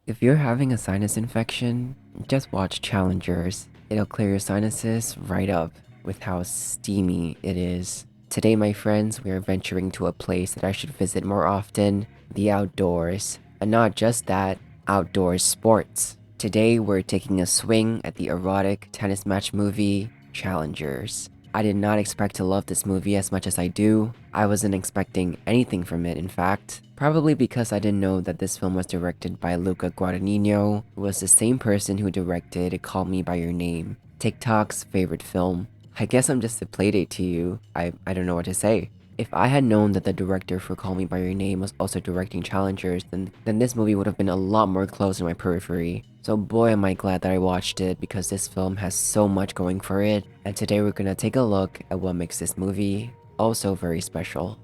If you're having a sinus infection, just watch Challengers. It'll clear your sinuses right up with how steamy it is. Today, my friends, we are venturing to a place that I should visit more often, the outdoors. And not just that, outdoor sports. Today, we're taking a swing at the erotic tennis match movie, Challengers. I did not expect to love this movie as much as I do. I wasn't expecting anything from it, in fact. Probably because I didn't know that this film was directed by Luca Guadagnino, who was the same person who directed Call Me By Your Name, TikTok's favorite film. I guess I'm just a playdate to you. I don't know what to say. If I had known that the director for Call Me By Your Name was also directing Challengers, then this movie would have been a lot more close in my periphery. So boy am I glad that I watched it because this film has so much going for it, and today we're gonna take a look at what makes this movie also very special.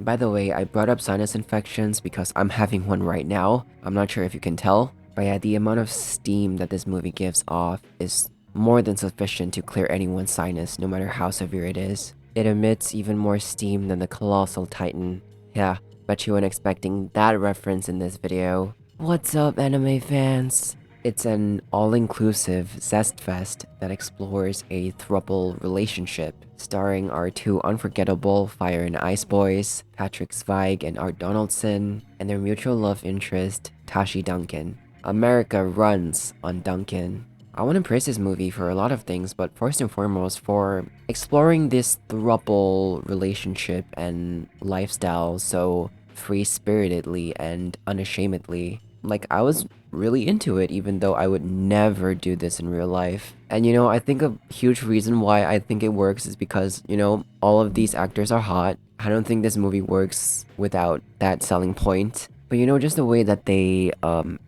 By the way, I brought up sinus infections because I'm having one right now. I'm not sure if you can tell, but yeah, the amount of steam that this movie gives off is more than sufficient to clear anyone's sinus, no matter how severe it is. It emits even more steam than the colossal titan. Yeah, bet you weren't expecting that reference in this video. What's up, anime fans? It's an all-inclusive zest fest that explores a throuple relationship, starring our two unforgettable Fire and Ice boys, Patrick Zweig and Art Donaldson, and their mutual love interest, Tashi Duncan. America runs on Duncan. I want to praise this movie for a lot of things, but first and foremost for exploring this throuple relationship and lifestyle so free-spiritedly and unashamedly. Like, I was really into it, even though I would never do this in real life. And I think a huge reason why I think it works is because, all of these actors are hot. I don't think this movie works without that selling point. But just the way that they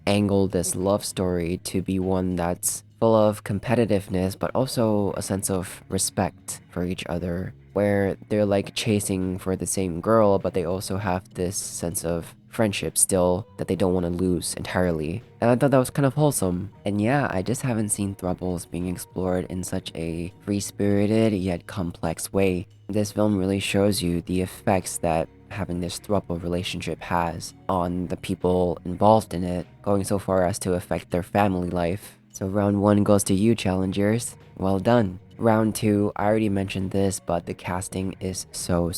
angle this love story to be one that's full of competitiveness, but also a sense of respect for each other, where they're like chasing for the same girl, but they also have this sense of friendship still that they don't want to lose entirely. And I thought that was kind of wholesome. And yeah, I just haven't seen thruples being explored in such a free-spirited yet complex way. This film really shows you the effects that having this throuple relationship has on the people involved in it, going so far as to affect their family life. So round 1 goes to you, challengers. Well done. Round 2, I already mentioned this, but the casting is so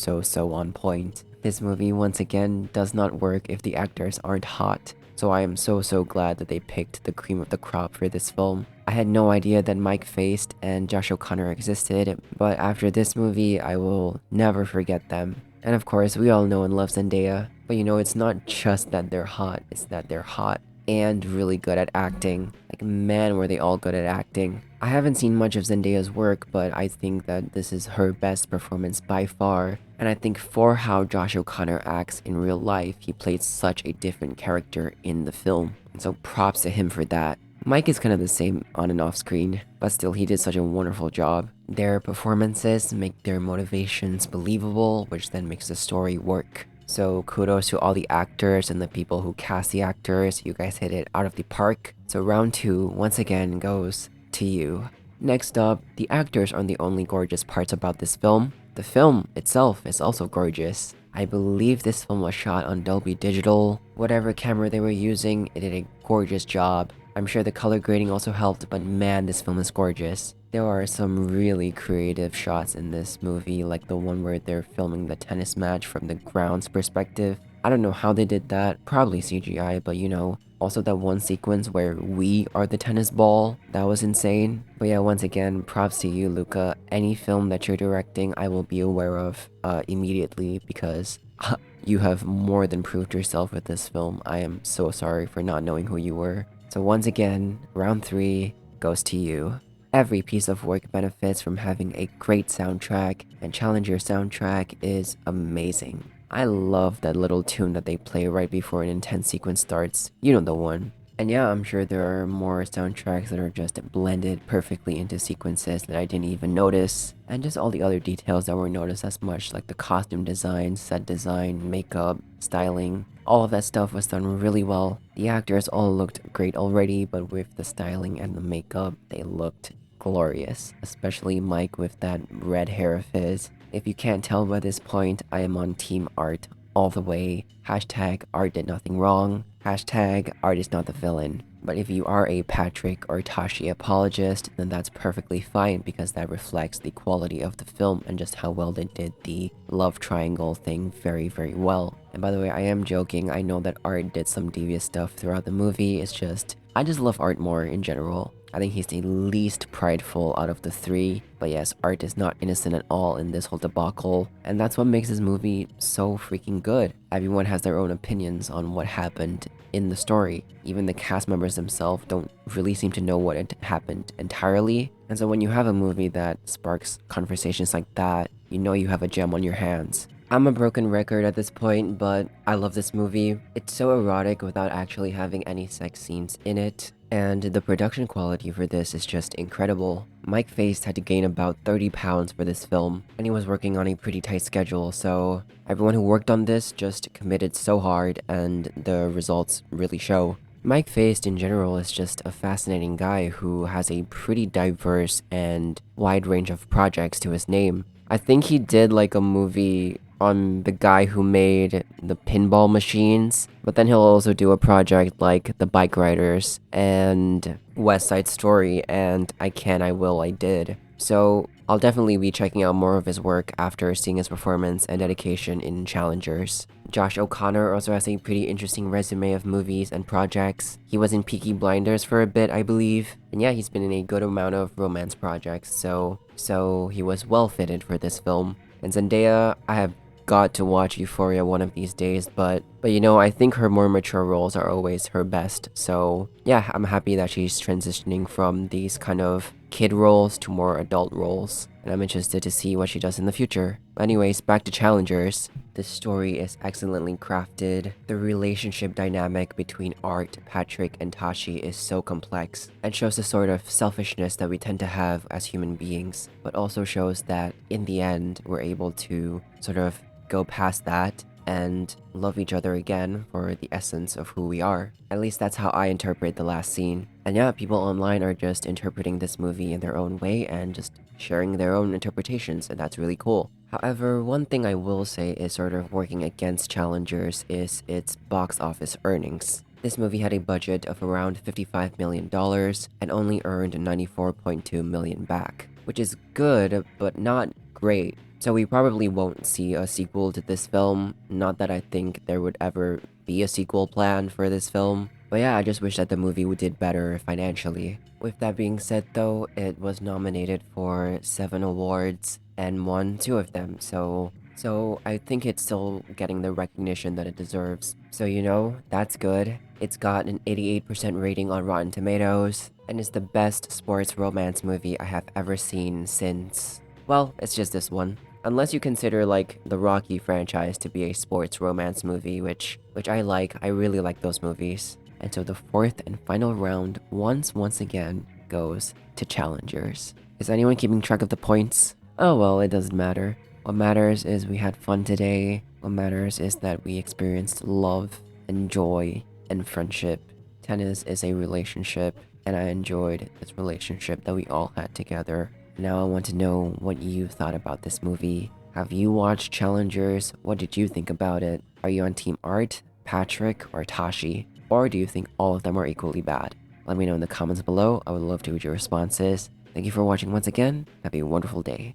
on point. This movie once again does not work if the actors aren't hot. So I am so glad that they picked the cream of the crop for this film. I had no idea that Mike Faist and Josh O'Connor existed, but after this movie, I will never forget them. And of course, we all know and love Zendaya, but it's not just that they're hot, it's that they're hot and really good at acting. Like, man, were they all good at acting. I haven't seen much of Zendaya's work, but I think that this is her best performance by far. And I think for how Josh O'Connor acts in real life, he played such a different character in the film. So props to him for that. Mike is kind of the same on and off screen, but still he did such a wonderful job. Their performances make their motivations believable, which then makes the story work. So kudos to all the actors and the people who cast the actors. You guys hit it out of the park. So round 2 once again goes to you. Next up, the actors aren't the only gorgeous parts about this film. The film itself is also gorgeous. I believe this film was shot on Dolby Digital. Whatever camera they were using, it did a gorgeous job. I'm sure the color grading also helped, but man, this film is gorgeous. There are some really creative shots in this movie, like the one where they're filming the tennis match from the ground's perspective. I don't know how they did that, probably CGI, but also that one sequence where we are the tennis ball, that was insane. But yeah, once again, props to you, Luca. Any film that you're directing, I will be aware of immediately because you have more than proved yourself with this film. I am so sorry for not knowing who you were. So once again, round 3 goes to you. Every piece of work benefits from having a great soundtrack, and Challenger soundtrack is amazing. I love that little tune that they play right before an intense sequence starts. You know the one. And yeah, I'm sure there are more soundtracks that are just blended perfectly into sequences that I didn't even notice, and just all the other details that weren't noticed as much, like the costume design, set design, makeup, styling. All of that stuff was done really well. The actors all looked great already, but with the styling and the makeup, they looked glorious, especially Mike with that red hair of his. If you can't tell by this point, I am on Team Art all the way. Hashtag art did nothing wrong. Hashtag art is not the villain. But if you are a Patrick or Tashi apologist, then that's perfectly fine because that reflects the quality of the film and just how well they did the love triangle thing very, very well. And by the way, I am joking. I know that Art did some devious stuff throughout the movie. It's just, I just love Art more in general. I think he's the least prideful out of the three, but yes, Art is not innocent at all in this whole debacle, and that's what makes this movie so freaking good. Everyone has their own opinions on what happened in the story. Even the cast members themselves don't really seem to know what happened entirely, and so when you have a movie that sparks conversations like that, you know you have a gem on your hands. I'm a broken record at this point, but I love this movie. It's so erotic without actually having any sex scenes in it, and the production quality for this is just incredible. Mike Faist had to gain about 30 pounds for this film, and he was working on a pretty tight schedule, so everyone who worked on this just committed so hard, and the results really show. Mike Faist in general is just a fascinating guy who has a pretty diverse and wide range of projects to his name. I think he did like a movie on the guy who made the pinball machines, but then he'll also do a project like The Bike Riders and West Side Story and I Can, I Will, I Did. So I'll definitely be checking out more of his work after seeing his performance and dedication in Challengers. Josh O'Connor also has a pretty interesting resume of movies and projects. He was in Peaky Blinders for a bit, I believe, and yeah, he's been in a good amount of romance projects, so he was well fitted for this film. And Zendaya, I have got to watch Euphoria one of these days, but you know, I think her more mature roles are always her best, so yeah, I'm happy that she's transitioning from these kind of kid roles to more adult roles, and I'm interested to see what she does in the future. Anyways, back to Challengers. The story is excellently crafted. The relationship dynamic between Art, Patrick, and Tashi is so complex, and shows the sort of selfishness that we tend to have as human beings, but also shows that in the end, we're able to sort of go past that and love each other again for the essence of who we are. At least that's how I interpret the last scene. And yeah, people online are just interpreting this movie in their own way and just sharing their own interpretations, and that's really cool. However, one thing I will say is sort of working against Challengers is its box office earnings. This movie had a budget of around $55 million and only earned $94.2 million back, which is good, but not great. So we probably won't see a sequel to this film, not that I think there would ever be a sequel planned for this film. But yeah, I just wish that the movie did better financially. With that being said though, it was nominated for 7 awards and won 2 of them, so I think it's still getting the recognition that it deserves. So you know, that's good. It's got an 88% rating on Rotten Tomatoes, and it's the best sports romance movie I have ever seen since... well, it's just this one. Unless you consider, like, the Rocky franchise to be a sports romance movie, which I like. I really like those movies. And so the 4th and final round, once again, goes to Challengers. Is anyone keeping track of the points? Oh well, it doesn't matter. What matters is we had fun today. What matters is that we experienced love and joy and friendship. Tennis is a relationship, and I enjoyed this relationship that we all had together. Now I want to know what you thought about this movie. Have you watched Challengers? What did you think about it? Are you on Team Art, Patrick, or Tashi? Or do you think all of them are equally bad? Let me know in the comments below. I would love to read your responses. Thank you for watching once again. Have a wonderful day.